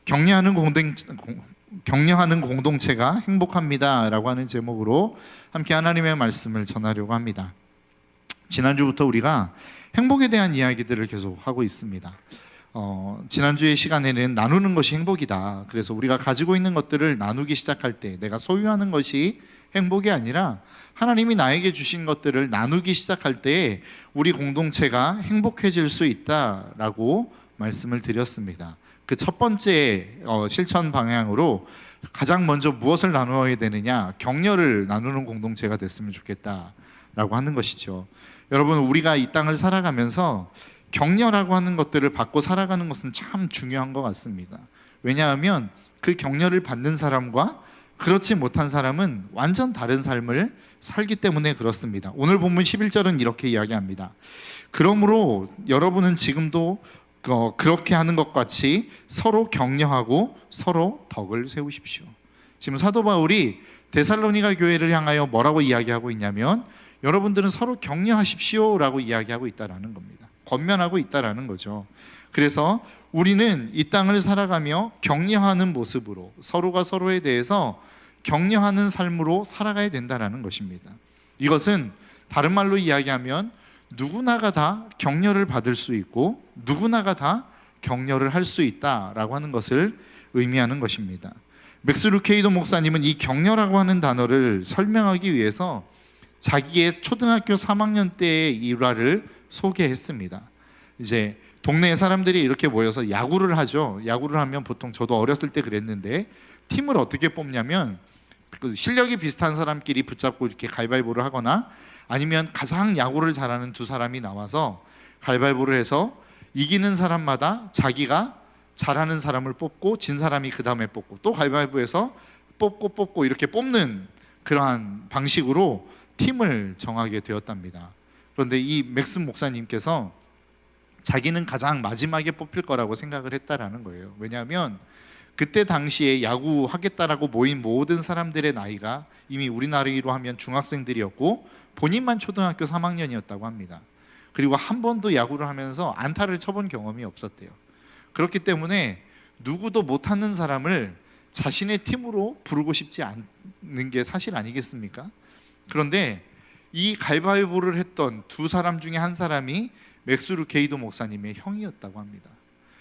격려하는 공동체가 행복합니다라고 하는 제목으로 함께 하나님의 말씀을 전하려고 합니다. 지난주부터 우리가 행복에 대한 이야기들을 계속 하고 있습니다. 지난주의 시간에는 나누는 것이 행복이다. 그래서 우리가 가지고 있는 것들을 나누기 시작할 때 내가 소유하는 것이 행복이 아니라 하나님이 나에게 주신 것들을 나누기 시작할 때 우리 공동체가 행복해질 수 있다라고 말씀을 드렸습니다. 그 첫 번째 실천 방향으로 가장 먼저 무엇을 나누어야 되느냐, 격려를 나누는 공동체가 됐으면 좋겠다라고 하는 것이죠. 여러분, 우리가 이 땅을 살아가면서 격려라고 하는 것들을 받고 살아가는 것은 참 중요한 것 같습니다. 왜냐하면 그 격려를 받는 사람과 그렇지 못한 사람은 완전 다른 삶을 살기 때문에 그렇습니다. 오늘 본문 11절은 이렇게 이야기합니다. 그러므로 여러분은 지금도 그렇게 하는 것 같이 서로 격려하고 서로 덕을 세우십시오. 지금 사도 바울이 데살로니가 교회를 향하여 뭐라고 이야기하고 있냐면, 여러분들은 서로 격려하십시오 라고 이야기하고 있다라는 겁니다. 권면하고 있다라는 거죠. 그래서 우리는 이 땅을 살아가며 격려하는 모습으로, 서로가 서로에 대해서 격려하는 삶으로 살아가야 된다라는 것입니다. 이것은 다른 말로 이야기하면 누구나가 다 격려를 받을 수 있고 누구나가 다 격려를 할 수 있다라고 하는 것을 의미하는 것입니다. 맥스 루케이도 목사님은 이 격려라고 하는 단어를 설명하기 위해서 자기의 초등학교 3학년 때의 일화를 소개했습니다. 이제 동네 사람들이 이렇게 모여서 야구를 하죠. 야구를 하면 보통, 저도 어렸을 때 그랬는데, 팀을 어떻게 뽑냐면 실력이 비슷한 사람끼리 붙잡고 이렇게 가위바위보를 하거나, 아니면 가장 야구를 잘하는 두 사람이 나와서 가위바위보를 해서 이기는 사람마다 자기가 잘하는 사람을 뽑고 진 사람이 그 다음에 뽑고 또 가위바위보해서 뽑고 이렇게 뽑는 그러한 방식으로 팀을 정하게 되었답니다. 그런데 이 맥스 목사님께서 자기는 가장 마지막에 뽑힐 거라고 생각을 했다라는 거예요. 왜냐하면 그때 당시에 야구 하겠다라고 모인 모든 사람들의 나이가 이미 우리 나이로 하면 중학생들이었고 본인만 초등학교 3학년이었다고 합니다. 그리고 한 번도 야구를 하면서 안타를 쳐본 경험이 없었대요. 그렇기 때문에 누구도 못하는 사람을 자신의 팀으로 부르고 싶지 않는 게 사실 아니겠습니까? 그런데 이 가위바위보를 했던 두 사람 중에 한 사람이 맥스 루케이도 목사님의 형이었다고 합니다.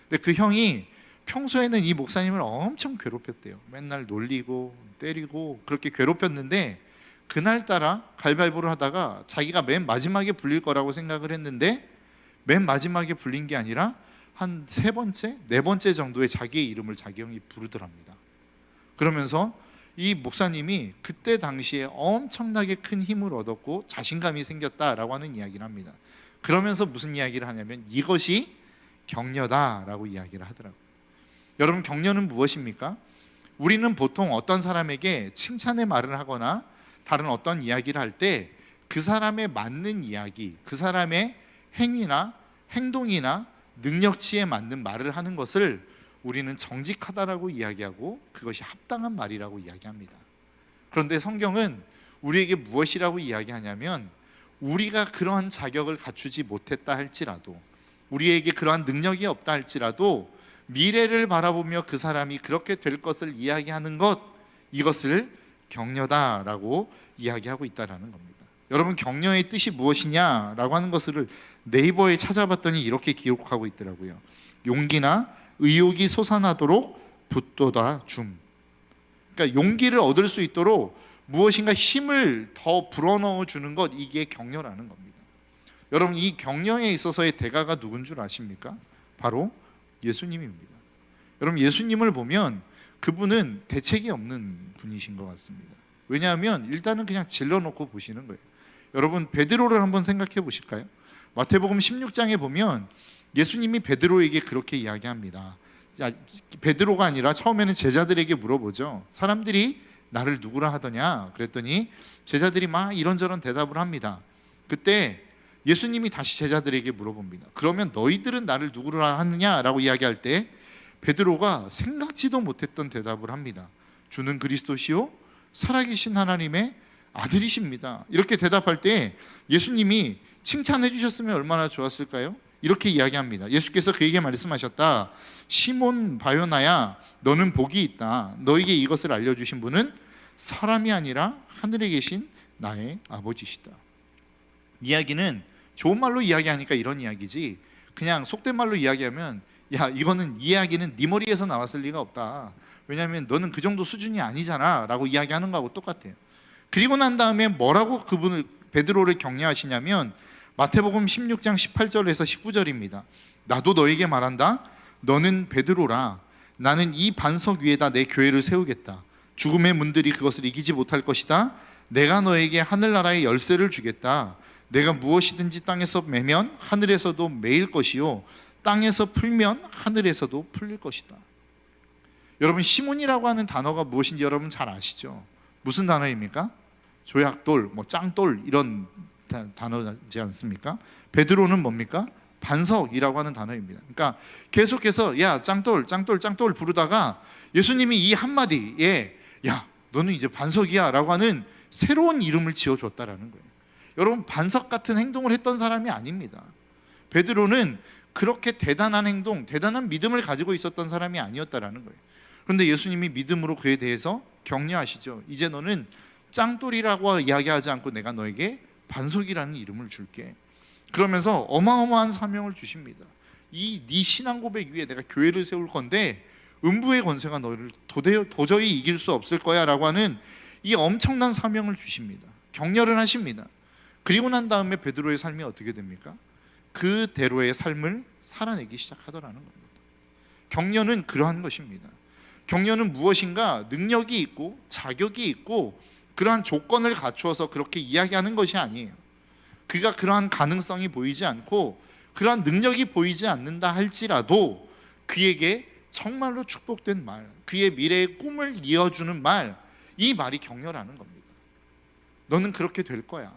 근데 그 형이 평소에는 이 목사님을 엄청 괴롭혔대요. 맨날 놀리고 때리고 그렇게 괴롭혔는데, 그날따라 가위바위보를 하다가 자기가 맨 마지막에 불릴 거라고 생각을 했는데 맨 마지막에 불린 게 아니라 한 세 번째, 네 번째 정도에 자기의 이름을 자기 형이 부르더랍니다. 그러면서 이 목사님이 그때 당시에 엄청나게 큰 힘을 얻었고 자신감이 생겼다라고 하는 이야기를 합니다. 그러면서 무슨 이야기를 하냐면 이것이 격려다라고 이야기를 하더라고요. 여러분, 격려는 무엇입니까? 우리는 보통 어떤 사람에게 칭찬의 말을 하거나 다른 어떤 이야기를 할 때 그 사람에 맞는 이야기, 그 사람의 행위나 행동이나 능력치에 맞는 말을 하는 것을 우리는 정직하다라고 이야기하고 그것이 합당한 말이라고 이야기합니다. 그런데 성경은 우리에게 무엇이라고 이야기하냐면, 우리가 그러한 자격을 갖추지 못했다 할지라도, 우리에게 그러한 능력이 없다 할지라도 미래를 바라보며 그 사람이 그렇게 될 것을 이야기하는 것, 이것을 격려다라고 이야기하고 있다는 겁니다. 여러분, 격려의 뜻이 무엇이냐라고 하는 것을 네이버에 찾아봤더니 이렇게 기록하고 있더라고요. 용기나 의욕이 솟아나도록 붙돋아 줌. 그러니까 용기를 얻을 수 있도록 무엇인가 힘을 더 불어넣어 주는 것, 이게 격려라는 겁니다. 여러분, 이 격려에 있어서의 대가가 누군 줄 아십니까? 바로 예수님입니다. 여러분, 예수님을 보면 그분은 대책이 없는 분이신 것 같습니다. 왜냐하면 일단은 그냥 질러놓고 보시는 거예요. 여러분, 베드로를 한번 생각해 보실까요? 마태복음 16장에 보면 예수님이 베드로에게 그렇게 이야기합니다. 베드로가 아니라 처음에는 제자들에게 물어보죠. 사람들이 나를 누구라 하더냐? 그랬더니 제자들이 막 이런저런 대답을 합니다. 그때 예수님이 다시 제자들에게 물어봅니다. 그러면 너희들은 나를 누구라 하느냐라고 이야기할 때 베드로가 생각지도 못했던 대답을 합니다. 주는 그리스도시요 살아계신 하나님의 아들이십니다. 이렇게 대답할 때 예수님이 칭찬해 주셨으면 얼마나 좋았을까요? 이렇게 이야기합니다. 예수께서 그에게 말씀하셨다. 시몬 바요나야, 너는 복이 있다. 너에게 이것을 알려주신 분은 사람이 아니라 하늘에 계신 나의 아버지시다. 이야기는 좋은 말로 이야기하니까 이런 이야기지, 그냥 속된 말로 이야기하면 야 이거는 이야기는 네 머리에서 나왔을 리가 없다. 왜냐하면 너는 그 정도 수준이 아니잖아 라고 이야기하는 거하고 똑같아요. 그리고 난 다음에 뭐라고 그분을 베드로를 격려하시냐면 마태복음 16장 18절에서 19절입니다. 나도 너에게 말한다. 너는 베드로라. 나는 이 반석 위에다 내 교회를 세우겠다. 죽음의 문들이 그것을 이기지 못할 것이다. 내가 너에게 하늘나라의 열쇠를 주겠다. 내가 무엇이든지 땅에서 매면 하늘에서도 매일 것이요 땅에서 풀면 하늘에서도 풀릴 것이다. 여러분, 시몬이라고 하는 단어가 무엇인지 여러분 잘 아시죠? 무슨 단어입니까? 조약돌, 짱돌 이런 단어지 않습니까? 베드로는 뭡니까? 반석이라고 하는 단어입니다. 그러니까 계속해서 야 짱돌 짱돌 짱돌 부르다가 예수님이 이 한마디에 야 너는 이제 반석이야 라고 하는 새로운 이름을 지어줬다라는 거예요. 여러분, 반석 같은 행동을 했던 사람이 아닙니다. 베드로는 그렇게 대단한 행동, 대단한 믿음을 가지고 있었던 사람이 아니었다라는 거예요. 그런데 예수님이 믿음으로 그에 대해서 격려하시죠. 이제 너는 짱돌이라고 이야기하지 않고 내가 너에게 반석이라는 이름을 줄게. 그러면서 어마어마한 사명을 주십니다. 이 네 신앙 고백 위에 내가 교회를 세울 건데 음부의 권세가 너를 도저히 이길 수 없을 거야 라고 하는 이 엄청난 사명을 주십니다. 격려를 하십니다. 그리고 난 다음에 베드로의 삶이 어떻게 됩니까? 그대로의 삶을 살아내기 시작하더라는 겁니다. 격려는 그러한 것입니다. 격려는 무엇인가 능력이 있고 자격이 있고 그러한 조건을 갖추어서 그렇게 이야기하는 것이 아니에요. 그가 그러한 가능성이 보이지 않고 그러한 능력이 보이지 않는다 할지라도 그에게 정말로 축복된 말, 그의 미래의 꿈을 이어주는 말, 이 말이 격려라는 겁니다. 너는 그렇게 될 거야.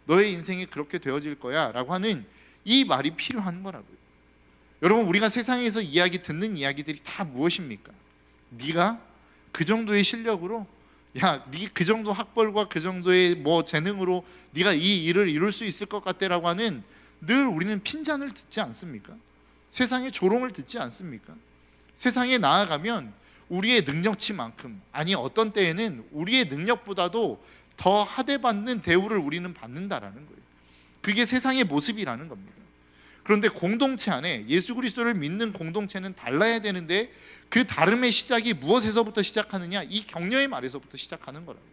너의 인생이 그렇게 되어질 거야 라고 하는 이 말이 필요한 거라고요. 여러분, 우리가 세상에서 듣는 이야기들이 다 무엇입니까? 네가 그 정도의 실력으로, 야, 네 그 정도 학벌과 그 정도의 재능으로 네가 이 일을 이룰 수 있을 것 같다라고 하는, 늘 우리는 핀잔을 듣지 않습니까? 세상의 조롱을 듣지 않습니까? 세상에 나아가면 우리의 능력치만큼, 아니 어떤 때에는 우리의 능력보다도 더 하대받는 대우를 우리는 받는다라는 거예요. 그게 세상의 모습이라는 겁니다. 그런데 공동체 안에 예수 그리스도를 믿는 공동체는 달라야 되는데 그 다름의 시작이 무엇에서부터 시작하느냐? 이 격려의 말에서부터 시작하는 거라고요.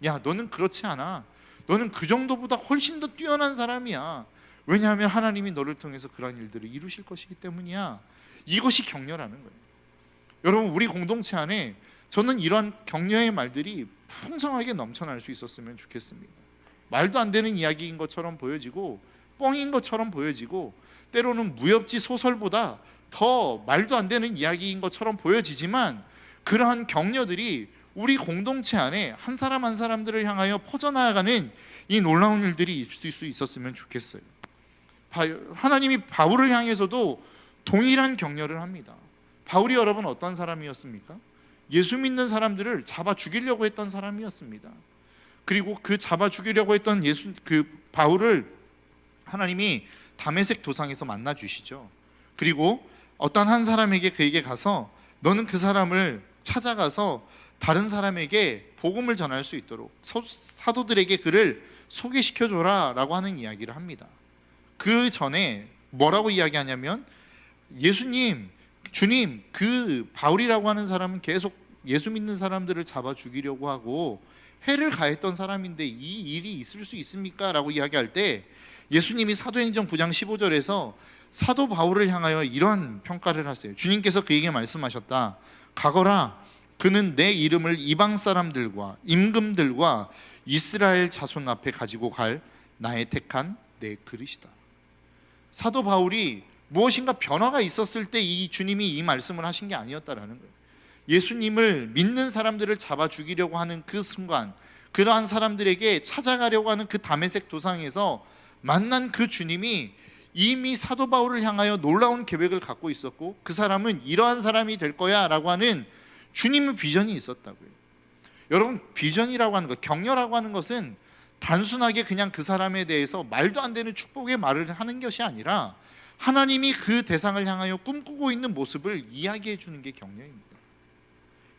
야, 너는 그렇지 않아. 너는 그 정도보다 훨씬 더 뛰어난 사람이야. 왜냐하면 하나님이 너를 통해서 그런 일들을 이루실 것이기 때문이야. 이것이 격려라는 거예요. 여러분, 우리 공동체 안에 저는 이런 격려의 말들이 풍성하게 넘쳐날 수 있었으면 좋겠습니다. 말도 안 되는 이야기인 것처럼 보여지고 뻥인 것처럼 보여지고 때로는 무협지 소설보다 더 말도 안 되는 이야기인 것처럼 보여지지만 그러한 격려들이 우리 공동체 안에 한 사람 한 사람들을 향하여 퍼져나가는 이 놀라운 일들이 있을 수 있었으면 좋겠어요. 하나님이 바울을 향해서도 동일한 격려를 합니다. 바울이 여러분 어떤 사람이었습니까? 예수 믿는 사람들을 잡아 죽이려고 했던 사람이었습니다. 그리고 그 잡아 죽이려고 했던 바울을 하나님이 다메섹 도상에서 만나 주시죠. 그리고 어떤 한 사람에게 그에게 가서 너는 그 사람을 찾아가서 다른 사람에게 복음을 전할 수 있도록 사도들에게 그를 소개시켜줘라 라고 하는 이야기를 합니다. 그 전에 뭐라고 이야기하냐면 예수님, 주님, 그 바울이라고 하는 사람은 계속 예수 믿는 사람들을 잡아 죽이려고 하고 해를 가했던 사람인데 이 일이 있을 수 있습니까? 라고 이야기할 때 예수님이 사도행전 9장 15절에서 사도 바울을 향하여 이런 평가를 하세요. 주님께서 그에게 말씀하셨다. 가거라. 그는 내 이름을 이방 사람들과 임금들과 이스라엘 자손 앞에 가지고 갈 나의 택한 내 그릇이다. 사도 바울이 무엇인가 변화가 있었을 때 이 주님이 이 말씀을 하신 게 아니었다라는 거예요. 예수님을 믿는 사람들을 잡아 죽이려고 하는 그 순간, 그러한 사람들에게 찾아가려고 하는 그 다메섹 도상에서 만난 그 주님이 이미 사도 바울을 향하여 놀라운 계획을 갖고 있었고 그 사람은 이러한 사람이 될 거야 라고 하는 주님의 비전이 있었다고요. 여러분, 비전이라고 하는 것, 격려라고 하는 것은 단순하게 그냥 그 사람에 대해서 말도 안 되는 축복의 말을 하는 것이 아니라 하나님이 그 대상을 향하여 꿈꾸고 있는 모습을 이야기해 주는 게 격려입니다.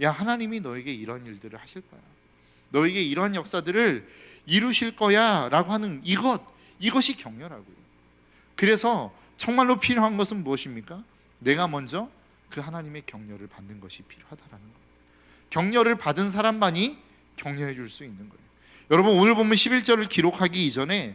야, 하나님이 너에게 이런 일들을 하실 거야, 너에게 이러한 역사들을 이루실 거야 라고 하는 이것이 격려라고요. 그래서 정말로 필요한 것은 무엇입니까? 내가 먼저 그 하나님의 격려를 받는 것이 필요하다라는 거예요. 격려를 받은 사람만이 격려해 줄 수 있는 거예요. 여러분, 오늘 보면 11절을 기록하기 이전에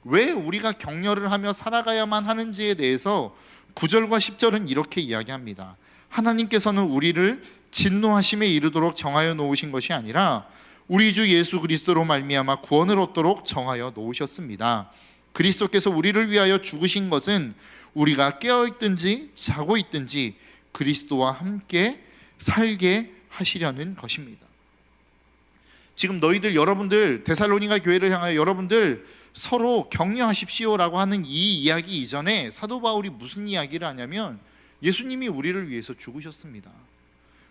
왜 우리가 격려를 하며 살아가야만 하는지에 대해서 9절과 10절은 이렇게 이야기합니다. 하나님께서는 우리를 진노하심에 이르도록 정하여 놓으신 것이 아니라 우리 주 예수 그리스도로 말미암아 구원을 얻도록 정하여 놓으셨습니다. 그리스도께서 우리를 위하여 죽으신 것은 우리가 깨어있든지 자고 있든지 그리스도와 함께 살게 하시려는 것입니다. 지금 여러분들 데살로니가 교회를 향하여 여러분들 서로 격려하십시오라고 하는 이 이야기 이전에 사도 바울이 무슨 이야기를 하냐면 예수님이 우리를 위해서 죽으셨습니다.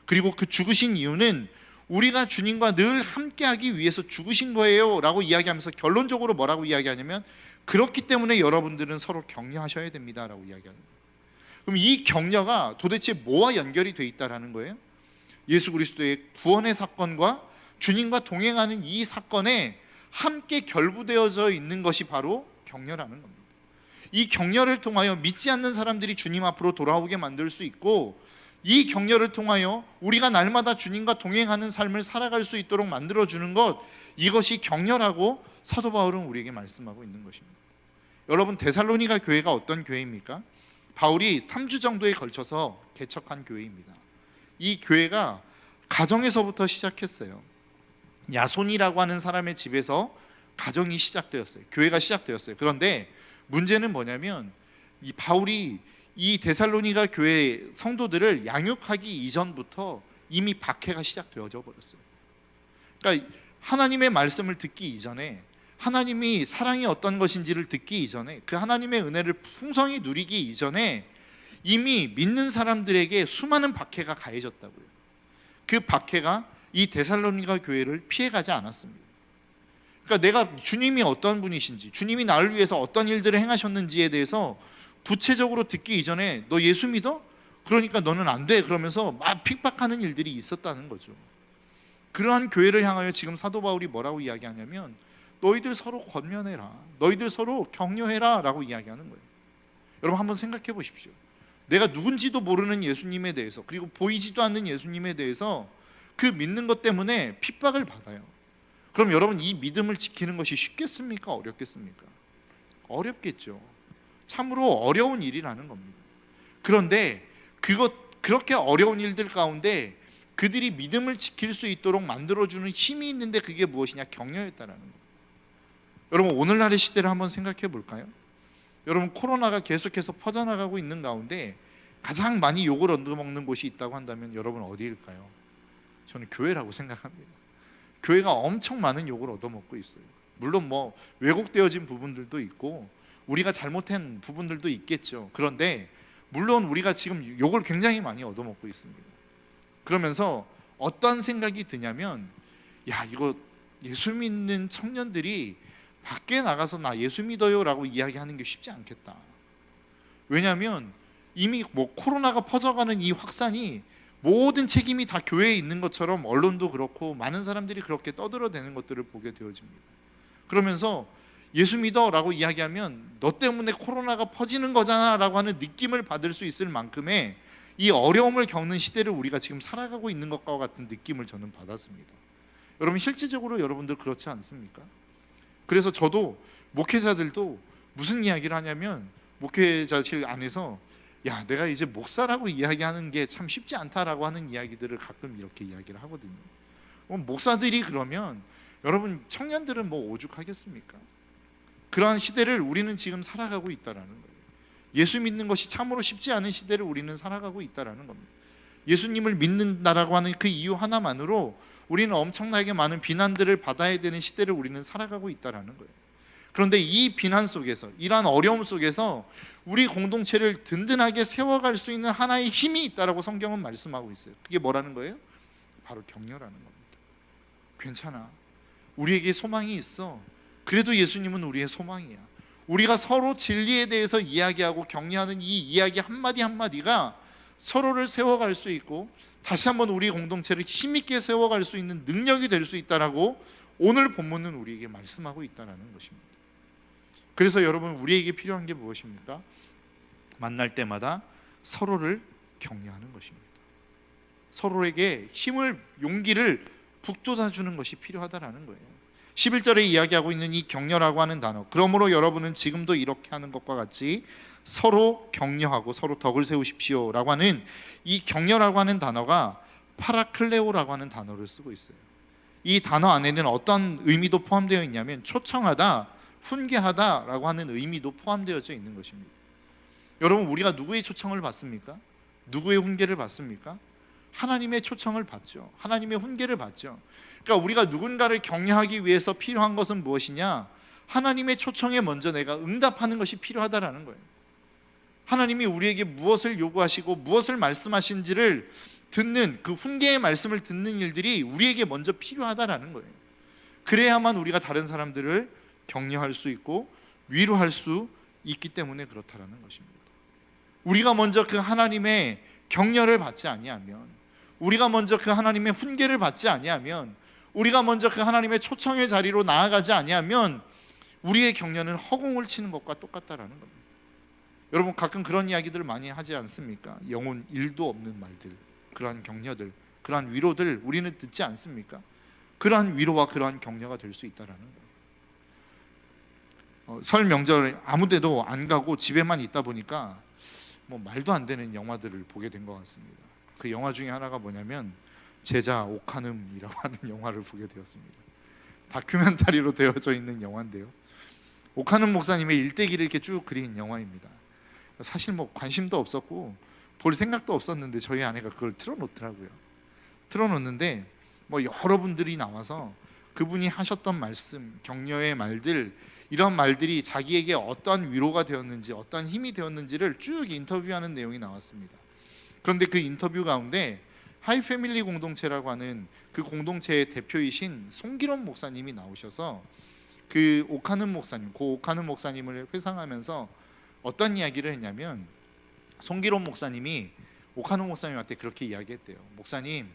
그리고 그 죽으신 이유는 우리가 주님과 늘 함께하기 위해서 죽으신 거예요 라고 이야기하면서 결론적으로 뭐라고 이야기하냐면 그렇기 때문에 여러분들은 서로 격려하셔야 됩니다 라고 이야기하는 거예요. 그럼 이 격려가 도대체 뭐와 연결이 돼 있다라는 거예요? 예수 그리스도의 구원의 사건과 주님과 동행하는 이 사건에 함께 결부되어져 있는 것이 바로 격려라는 겁니다. 이 격려를 통하여 믿지 않는 사람들이 주님 앞으로 돌아오게 만들 수 있고, 이 격려를 통하여 우리가 날마다 주님과 동행하는 삶을 살아갈 수 있도록 만들어주는 것, 이것이 격려라고 사도 바울은 우리에게 말씀하고 있는 것입니다. 여러분, 데살로니가 교회가 어떤 교회입니까? 바울이 3주 정도에 걸쳐서 개척한 교회입니다. 이 교회가 가정에서부터 시작했어요. 야손이라고 하는 사람의 집에서 가정이 시작되었어요. 교회가 시작되었어요. 그런데 문제는 뭐냐면 이 바울이 이 데살로니가 교회 성도들을 양육하기 이전부터 이미 박해가 시작되어져 버렸어요. 그러니까 하나님의 말씀을 듣기 이전에, 하나님이 사랑이 어떤 것인지를 듣기 이전에, 그 하나님의 은혜를 풍성히 누리기 이전에 이미 믿는 사람들에게 수많은 박해가 가해졌다고요. 그 박해가 이 데살로니가 교회를 피해가지 않았습니다. 그러니까 내가 주님이 어떤 분이신지, 주님이 나를 위해서 어떤 일들을 행하셨는지에 대해서 구체적으로 듣기 이전에 너 예수 믿어? 그러니까 너는 안 돼, 그러면서 막 핍박하는 일들이 있었다는 거죠. 그러한 교회를 향하여 지금 사도 바울이 뭐라고 이야기하냐면 너희들 서로 권면해라, 너희들 서로 격려해라 라고 이야기하는 거예요. 여러분, 한번 생각해 보십시오. 내가 누군지도 모르는 예수님에 대해서, 그리고 보이지도 않는 예수님에 대해서 그 믿는 것 때문에 핍박을 받아요. 그럼 여러분, 이 믿음을 지키는 것이 쉽겠습니까? 어렵겠습니까? 어렵겠죠. 참으로 어려운 일이라는 겁니다. 그런데 그렇게 어려운 일들 가운데 그들이 믿음을 지킬 수 있도록 만들어주는 힘이 있는데 그게 무엇이냐? 격려였다라는 거예요. 여러분, 오늘날의 시대를 한번 생각해 볼까요? 여러분, 코로나가 계속해서 퍼져나가고 있는 가운데 가장 많이 욕을 얻어먹는 곳이 있다고 한다면 여러분 어디일까요? 저는 교회라고 생각합니다. 교회가 엄청 많은 욕을 얻어먹고 있어요. 물론 뭐 왜곡되어진 부분들도 있고 우리가 잘못한 부분들도 있겠죠. 그런데 물론 우리가 지금 욕을 굉장히 많이 얻어먹고 있습니다. 그러면서 어떤 생각이 드냐면, 야, 이거 예수 믿는 청년들이 밖에 나가서 나 예수 믿어요 라고 이야기하는 게 쉽지 않겠다. 왜냐하면 이미 뭐 코로나가 퍼져가는 이 확산이 모든 책임이 다 교회에 있는 것처럼 언론도 그렇고 많은 사람들이 그렇게 떠들어대는 것들을 보게 되어집니다. 그러면서 예수 믿어 라고 이야기하면 너 때문에 코로나가 퍼지는 거잖아 라고 하는 느낌을 받을 수 있을 만큼의 이 어려움을 겪는 시대를 우리가 지금 살아가고 있는 것과 같은 느낌을 저는 받았습니다. 여러분, 실질적으로 여러분들 그렇지 않습니까? 그래서 저도 목회자들도 무슨 이야기를 하냐면 목회자실 안에서 야, 내가 이제 목사라고 이야기하는 게 참 쉽지 않다라고 하는 이야기들을 가끔 이렇게 이야기를 하거든요. 목사들이 그러면 여러분, 청년들은 뭐 오죽하겠습니까? 그러한 시대를 우리는 지금 살아가고 있다라는 거예요. 예수 믿는 것이 참으로 쉽지 않은 시대를 우리는 살아가고 있다라는 겁니다. 예수님을 믿는다라고 하는 그 이유 하나만으로 우리는 엄청나게 많은 비난들을 받아야 되는 시대를 우리는 살아가고 있다라는 거예요. 그런데 이 비난 속에서, 이러한 어려움 속에서 우리 공동체를 든든하게 세워갈 수 있는 하나의 힘이 있다라고 성경은 말씀하고 있어요. 그게 뭐라는 거예요? 바로 격려라는 겁니다. 괜찮아, 우리에게 소망이 있어. 그래도 예수님은 우리의 소망이야. 우리가 서로 진리에 대해서 이야기하고 격려하는 이 이야기 한마디 한마디가 서로를 세워갈 수 있고 다시 한번 우리 공동체를 힘있게 세워갈 수 있는 능력이 될 수 있다라고 오늘 본문은 우리에게 말씀하고 있다는 것입니다. 그래서 여러분, 우리에게 필요한 게 무엇입니까? 만날 때마다 서로를 격려하는 것입니다. 서로에게 힘을, 용기를 북돋아주는 것이 필요하다라는 거예요. 11절에 이야기하고 있는 이 격려라고 하는 단어, 그러므로 여러분은 지금도 이렇게 하는 것과 같이 서로 격려하고 서로 덕을 세우십시오 라고 하는 이 격려라고 하는 단어가 파라클레오라고 하는 단어를 쓰고 있어요. 이 단어 안에는 어떤 의미도 포함되어 있냐면 초청하다, 훈계하다 라고 하는 의미도 포함되어져 있는 것입니다. 여러분, 우리가 누구의 초청을 받습니까? 누구의 훈계를 받습니까? 하나님의 초청을 받죠. 하나님의 훈계를 받죠. 그러니까 우리가 누군가를 격려하기 위해서 필요한 것은 무엇이냐? 하나님의 초청에 먼저 내가 응답하는 것이 필요하다라는 거예요. 하나님이 우리에게 무엇을 요구하시고 무엇을 말씀하신지를 듣는, 그 훈계의 말씀을 듣는 일들이 우리에게 먼저 필요하다라는 거예요. 그래야만 우리가 다른 사람들을 격려할 수 있고 위로할 수 있기 때문에 그렇다라는 것입니다. 우리가 먼저 그 하나님의 격려를 받지 아니하면, 우리가 먼저 그 하나님의 훈계를 받지 아니하면, 우리가 먼저 그 하나님의 초청의 자리로 나아가지 아니하면 우리의 격려는 허공을 치는 것과 똑같다라는 겁니다. 여러분, 가끔 그런 이야기들을 많이 하지 않습니까? 영혼 1도 없는 말들, 그러한 격려들, 그러한 위로들 우리는 듣지 않습니까? 그러한 위로와 그러한 격려가 될 수 있다라는 거예요. 설 명절 아무 데도 안 가고 집에만 있다 보니까 말도 안 되는 영화들을 보게 된 것 같습니다. 그 영화 중에 하나가 뭐냐면 제자 오카눔이라고 하는 영화를 보게 되었습니다. 다큐멘터리로 되어져 있는 영화인데요, 오카눔 목사님의 일대기를 이렇게 쭉 그린 영화입니다. 사실 관심도 없었고 볼 생각도 없었는데 저희 아내가 그걸 틀어놓더라고요. 틀어놓는데 여러분들이 나와서 그분이 하셨던 말씀, 격려의 말들, 이런 말들이 자기에게 어떠한 위로가 되었는지, 어떠한 힘이 되었는지를 쭉 인터뷰하는 내용이 나왔습니다. 그런데 그 인터뷰 가운데 하이패밀리 공동체라고 하는 그 공동체의 대표이신 송기론 목사님이 나오셔서 그 오카눔 목사님, 고 오카눔 목사님을 회상하면서 어떤 이야기를 했냐면, 송기론 목사님이 오카눔 목사님한테 그렇게 이야기했대요. 목사님,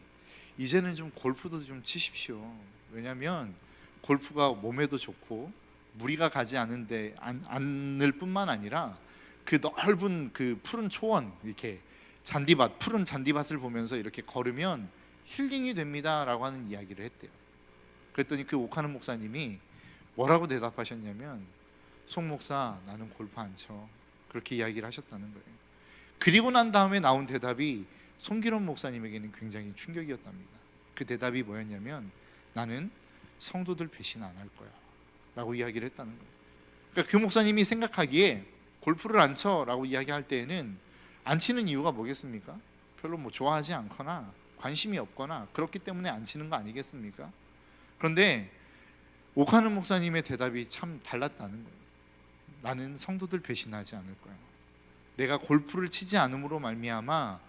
이제는 좀 골프도 좀 치십시오. 왜냐하면 골프가 몸에도 좋고 무리가 가지 않을 뿐만 아니라 그 넓은 그 푸른 초원, 이렇게 잔디밭, 푸른 잔디밭을 보면서 이렇게 걸으면 힐링이 됩니다라고 하는 이야기를 했대요. 그랬더니 그 오카눔 목사님이 뭐라고 대답하셨냐면, 송 목사, 나는 골프 안 쳐. 그렇게 이야기를 하셨다는 거예요. 그리고 난 다음에 나온 대답이 송기론 목사님에게는 굉장히 충격이었답니다. 그 대답이 뭐였냐면, 나는 성도들 배신 안 할 거야 라고 이야기를 했다는 거예요. 그러니까 그 목사님이 생각하기에 골프를 안 쳐라고 이야기할 때에는 안 치는 이유가 뭐겠습니까? 별로 좋아하지 않거나 관심이 없거나 그렇기 때문에 안 치는 거 아니겠습니까? 그런데 오카눔 목사님의 대답이 참 달랐다는 거예요. 나는 성도들 배신하지 않을 거야. 내가 골프를 치지 않음으로 말미암아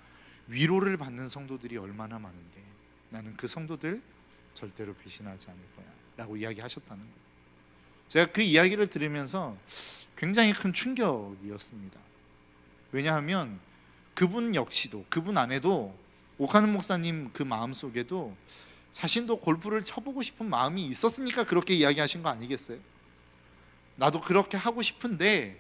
위로를 받는 성도들이 얼마나 많은데 나는 그 성도들 절대로 배신하지 않을 거야 라고 이야기하셨다는 거예요. 제가 그 이야기를 들으면서 굉장히 큰 충격이었습니다. 왜냐하면 그분 역시도, 그분 안에도, 오카눔 목사님 그 마음속에도 자신도 골프를 쳐보고 싶은 마음이 있었으니까 그렇게 이야기하신 거 아니겠어요? 나도 그렇게 하고 싶은데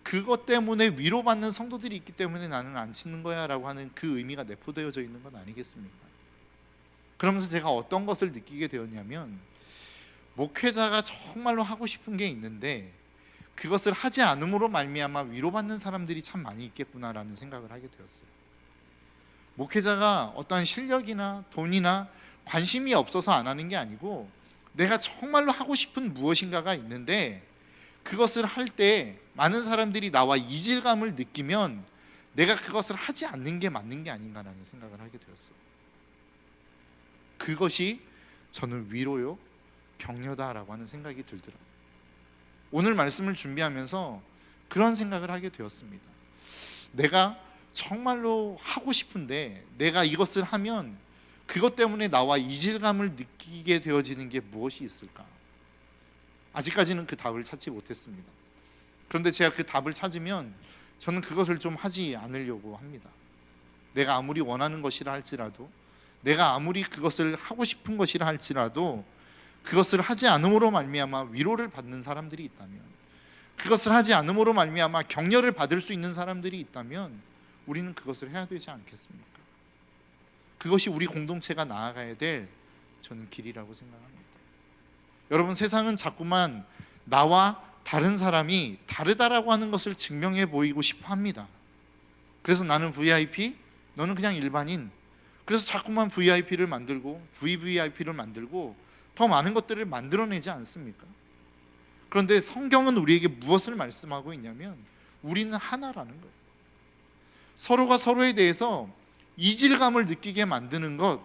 그것 때문에 위로받는 성도들이 있기 때문에 나는 안 치는 거야 라고 하는 그 의미가 내포되어져 있는 건 아니겠습니까? 그러면서 제가 어떤 것을 느끼게 되었냐면, 목회자가 정말로 하고 싶은 게 있는데 그것을 하지 않음으로 말미암아 위로받는 사람들이 참 많이 있겠구나라는 생각을 하게 되었어요. 목회자가 어떠한 실력이나 돈이나 관심이 없어서 안 하는 게 아니고, 내가 정말로 하고 싶은 무엇인가가 있는데 그것을 할 때 많은 사람들이 나와 이질감을 느끼면 내가 그것을 하지 않는 게 맞는 게 아닌가라는 생각을 하게 되었어요. 그것이 저는 위로요, 격려다라고 하는 생각이 들더라고요. 오늘 말씀을 준비하면서 그런 생각을 하게 되었습니다. 내가 정말로 하고 싶은데 내가 이것을 하면 그것 때문에 나와 이질감을 느끼게 되어지는 게 무엇이 있을까? 아직까지는 그 답을 찾지 못했습니다. 그런데 제가 그 답을 찾으면 저는 그것을 좀 하지 않으려고 합니다. 내가 아무리 원하는 것이라 할지라도, 내가 아무리 그것을 하고 싶은 것이라 할지라도 그것을 하지 않음으로 말미암아 위로를 받는 사람들이 있다면, 그것을 하지 않음으로 말미암아 격려를 받을 수 있는 사람들이 있다면 우리는 그것을 해야 되지 않겠습니까? 그것이 우리 공동체가 나아가야 될 저는 길이라고 생각합니다. 여러분, 세상은 자꾸만 나와 다른 사람이 다르다라고 하는 것을 증명해 보이고 싶어 합니다. 그래서 나는 VIP, 너는 그냥 일반인. 그래서 자꾸만 VIP를 만들고 VVIP를 만들고 더 많은 것들을 만들어내지 않습니까? 그런데 성경은 우리에게 무엇을 말씀하고 있냐면 우리는 하나라는 거예요. 서로가 서로에 대해서 이질감을 느끼게 만드는 것,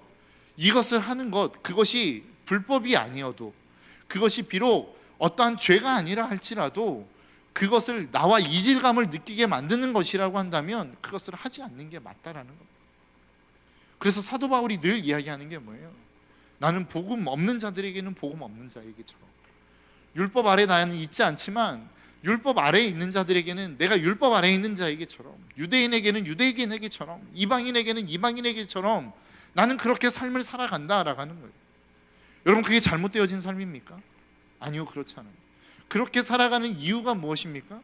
이것을 하는 것, 그것이 불법이 아니어도, 그것이 비록 어떠한 죄가 아니라 할지라도 그것을 나와 이질감을 느끼게 만드는 것이라고 한다면 그것을 하지 않는 게 맞다라는 겁니다. 그래서 사도 바울이 늘 이야기하는 게 뭐예요? 나는 복음 없는 자들에게는 복음 없는 자에게처럼, 율법 아래 나는 있지 않지만 율법 아래에 있는 자들에게는 내가 율법 아래에 있는 자에게처럼, 유대인에게는 유대인에게처럼, 이방인에게는 이방인에게처럼 나는 그렇게 삶을 살아간다라고 하는 거예요. 여러분, 그게 잘못되어진 삶입니까? 아니요, 그렇지 않아요. 그렇게 살아가는 이유가 무엇입니까?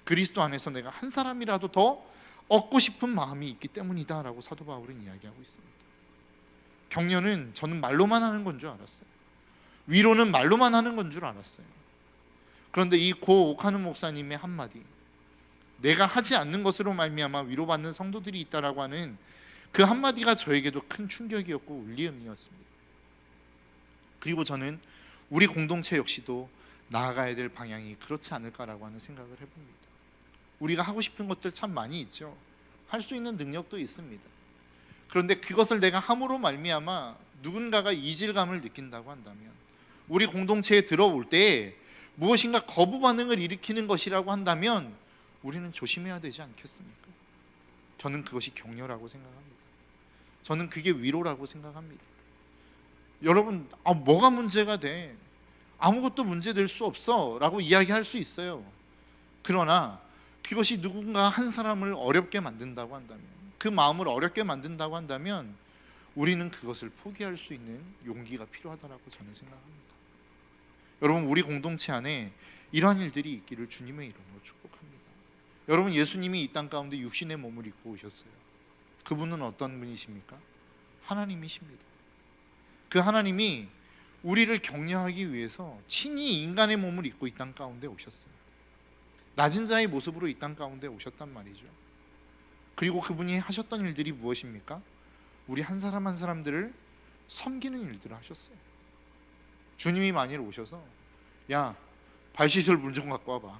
그리스도 안에서 내가 한 사람이라도 더 얻고 싶은 마음이 있기 때문이다라고 사도 바울은 이야기하고 있습니다. 격려는 저는 말로만 하는 건 줄 알았어요. 위로는 말로만 하는 건 줄 알았어요. 그런데 이 고 오카누 목사님의 한마디, 내가 하지 않는 것으로 말미암아 위로받는 성도들이 있다라고 하는 그 한마디가 저에게도 큰 충격이었고 울림이었습니다. 그리고 저는 우리 공동체 역시도 나아가야 될 방향이 그렇지 않을까라고 하는 생각을 해봅니다. 우리가 하고 싶은 것들 참 많이 있죠. 할 수 있는 능력도 있습니다. 그런데 그것을 내가 함으로 말미암아 누군가가 이질감을 느낀다고 한다면, 우리 공동체에 들어올 때 무엇인가 거부 반응을 일으키는 것이라고 한다면 우리는 조심해야 되지 않겠습니까? 저는 그것이 격려라고 생각합니다. 저는 그게 위로라고 생각합니다. 여러분, 뭐가 문제가 돼? 아무것도 문제될 수 없어 라고 이야기할 수 있어요. 그러나 그것이 누군가 한 사람을 어렵게 만든다고 한다면, 그 마음을 어렵게 만든다고 한다면 우리는 그것을 포기할 수 있는 용기가 필요하다고 저는 생각합니다. 여러분, 우리 공동체 안에 이러한 일들이 있기를 주님의 이름으로 축복합니다. 여러분, 예수님이 이 땅 가운데 육신의 몸을 입고 오셨어요. 그분은 어떤 분이십니까? 하나님이십니다. 그 하나님이 우리를 격려하기 위해서 친히 인간의 몸을 입고 이 땅 가운데 오셨어요. 낮은 자의 모습으로 이 땅 가운데 오셨단 말이죠. 그리고 그분이 하셨던 일들이 무엇입니까? 우리 한 사람 한 사람들을 섬기는 일들을 하셨어요. 주님이 만일 오셔서, 야, 발 씻을 물 좀 갖고 와봐,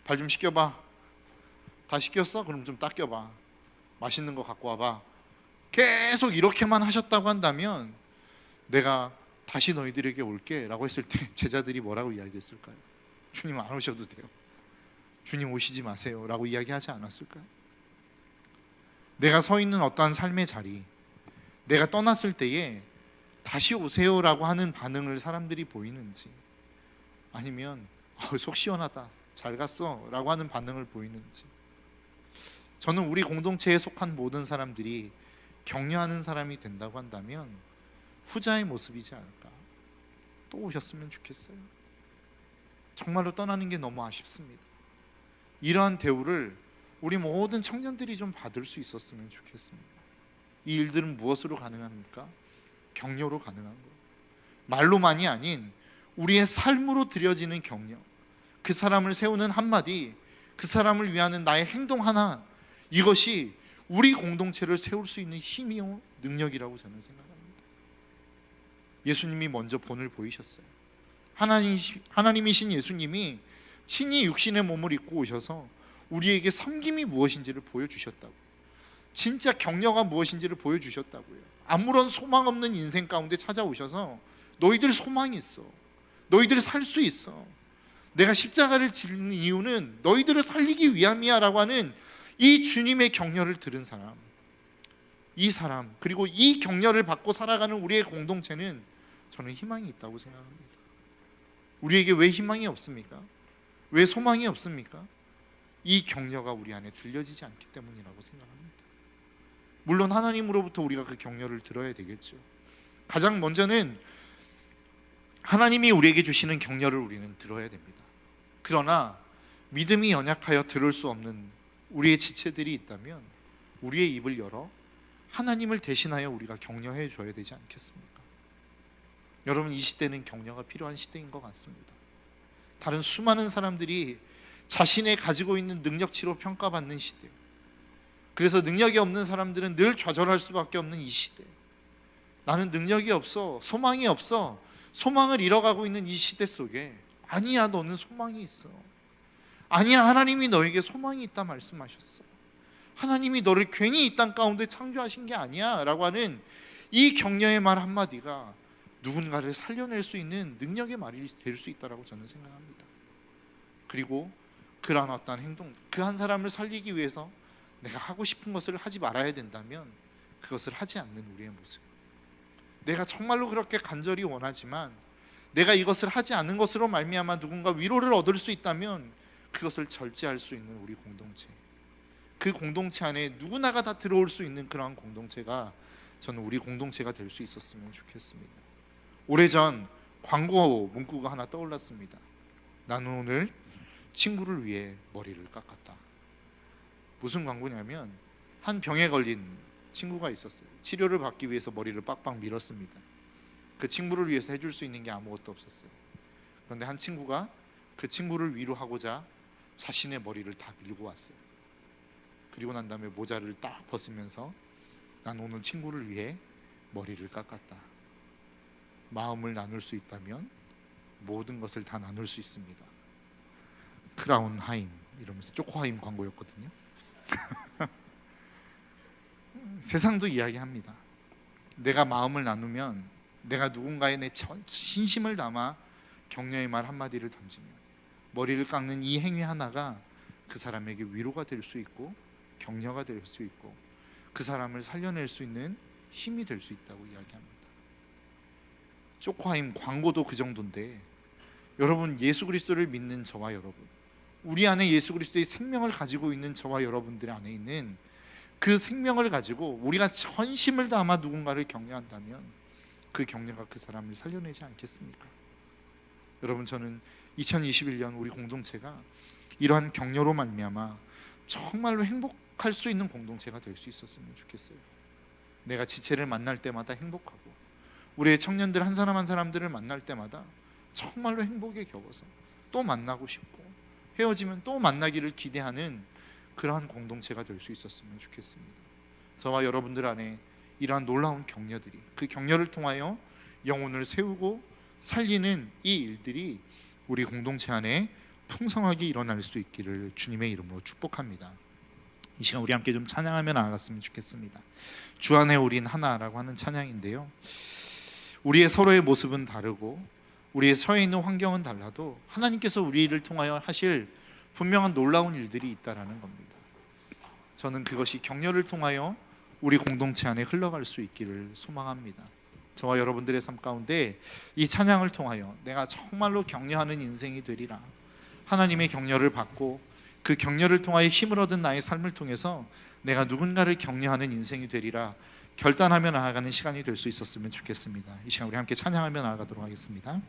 발 좀 씻겨봐, 다 씻겼어? 그럼 좀 닦여봐, 맛있는 거 갖고 와봐, 계속 이렇게만 하셨다고 한다면 내가 다시 너희들에게 올게 라고 했을 때 제자들이 뭐라고 이야기했을까요? 주님 안 오셔도 돼요, 주님 오시지 마세요 라고 이야기하지 않았을까요? 내가 서 있는 어떠한 삶의 자리, 내가 떠났을 때에 다시 오세요 라고 하는 반응을 사람들이 보이는지, 아니면 속 시원하다, 잘 갔어 라고 하는 반응을 보이는지, 저는 우리 공동체에 속한 모든 사람들이 격려하는 사람이 된다고 한다면 후자의 모습이지 않을까. 또 오셨으면 좋겠어요. 정말로 떠나는 게 너무 아쉽습니다. 이러한 대우를 우리 모든 청년들이 좀 받을 수 있었으면 좋겠습니다. 이 일들은 무엇으로 가능합니까? 격려로 가능한 거예요. 말로만이 아닌 우리의 삶으로 드려지는 격려, 그 사람을 세우는 한마디, 그 사람을 위하는 나의 행동 하나, 이것이 우리 공동체를 세울 수 있는 힘이요 능력이라고 저는 생각합니다. 예수님이 먼저 본을 보이셨어요. 하나님이신 예수님이 친히 육신의 몸을 입고 오셔서 우리에게 섬김이 무엇인지를 보여주셨다고, 진짜 격려가 무엇인지를 보여주셨다고요. 아무런 소망 없는 인생 가운데 찾아오셔서 너희들 소망이 있어, 너희들 살 수 있어, 내가 십자가를 지는 이유는 너희들을 살리기 위함이야 라고 하는 이 주님의 격려를 들은 사람, 이 사람, 그리고 이 격려를 받고 살아가는 우리의 공동체는 저는 희망이 있다고 생각합니다. 우리에게 왜 희망이 없습니까? 왜 소망이 없습니까? 이 격려가 우리 안에 들려지지 않기 때문이라고 생각합니다. 물론 하나님으로부터 우리가 그 격려를 들어야 되겠죠. 가장 먼저는 하나님이 우리에게 주시는 격려를 우리는 들어야 됩니다. 그러나 믿음이 연약하여 들을 수 없는 우리의 지체들이 있다면 우리의 입을 열어 하나님을 대신하여 우리가 격려해 줘야 되지 않겠습니까? 여러분, 이 시대는 격려가 필요한 시대인 것 같습니다. 다른 수많은 사람들이 자신의 가지고 있는 능력치로 평가받는 시대, 그래서 능력이 없는 사람들은 늘 좌절할 수밖에 없는 이 시대, 나는 능력이 없어, 소망이 없어, 소망을 잃어가고 있는 이 시대 속에 아니야, 너는 소망이 있어. 아니야, 하나님이 너에게 소망이 있다 말씀하셨어. 하나님이 너를 괜히 이 땅 가운데 창조하신 게 아니야 라고 하는 이 격려의 말 한마디가 누군가를 살려낼 수 있는 능력의 말이 될 수 있다고 저는 생각합니다. 그리고 그러한 어떤 행동, 그 한 사람을 살리기 위해서 내가 하고 싶은 것을 하지 말아야 된다면 그것을 하지 않는 우리의 모습, 내가 정말로 그렇게 간절히 원하지만 내가 이것을 하지 않는 것으로 말미암아 누군가 위로를 얻을 수 있다면 그것을 절제할 수 있는 우리 공동체, 그 공동체 안에 누구나가 다 들어올 수 있는 그러한 공동체가 저는 우리 공동체가 될 수 있었으면 좋겠습니다. 오래전 광고 문구가 하나 떠올랐습니다. 나는 오늘 친구를 위해 머리를 깎았다. 무슨 광고냐면 한 병에 걸린 친구가 있었어요. 치료를 받기 위해서 머리를 빡빡 밀었습니다. 그 친구를 위해서 해줄 수 있는 게 아무것도 없었어요. 그런데 한 친구가 그 친구를 위로하고자 자신의 머리를 다 밀고 왔어요. 그리고 난 다음에 모자를 딱 벗으면서 난 오늘 친구를 위해 머리를 깎았다. 마음을 나눌 수 있다면 모든 것을 다 나눌 수 있습니다. 크라운 하임 이러면서 초코하임 광고였거든요. 세상도 이야기합니다. 내가 마음을 나누면, 내가 누군가의 내 진심을 담아 격려의 말 한마디를 던지면 머리를 깎는 이 행위 하나가 그 사람에게 위로가 될 수 있고 격려가 될 수 있고 그 사람을 살려낼 수 있는 힘이 될 수 있다고 이야기합니다. 초코하임 광고도 그 정도인데, 여러분, 예수 그리스도를 믿는 저와 여러분, 우리 안에 예수 그리스도의 생명을 가지고 있는 저와 여러분들 안에 있는 그 생명을 가지고 우리가 전심을 담아 누군가를 격려한다면 그 격려가 그 사람을 살려내지 않겠습니까? 여러분, 저는 2021년 우리 공동체가 이러한 격려로 말미암아 정말로 행복할 수 있는 공동체가 될 수 있었으면 좋겠어요. 내가 지체를 만날 때마다 행복하고 우리의 청년들 한 사람 한 사람들을 만날 때마다 정말로 행복에 겨워서 또 만나고 싶고 헤어지면 또 만나기를 기대하는 그러한 공동체가 될 수 있었으면 좋겠습니다. 저와 여러분들 안에 이러한 놀라운 격려들이, 그 격려를 통하여 영혼을 세우고 살리는 이 일들이 우리 공동체 안에 풍성하게 일어날 수 있기를 주님의 이름으로 축복합니다. 이 시간 우리 함께 좀 찬양하며 나아갔으면 좋겠습니다. 주 안에 우린 하나라고 하는 찬양인데요, 우리의 서로의 모습은 다르고 우리의 처해 있는 환경은 달라도 하나님께서 우리를 통하여 하실 분명한 놀라운 일들이 있다라는 겁니다. 저는 그것이 격려를 통하여 우리 공동체 안에 흘러갈 수 있기를 소망합니다. 저와 여러분들의 삶 가운데 이 찬양을 통하여 내가 정말로 격려하는 인생이 되리라, 하나님의 격려를 받고 그 격려를 통하여 힘을 얻은 나의 삶을 통해서 내가 누군가를 격려하는 인생이 되리라 결단하며 나아가는 시간이 될 수 있었으면 좋겠습니다. 이 시간 우리 함께 찬양하며 나아가도록 하겠습니다.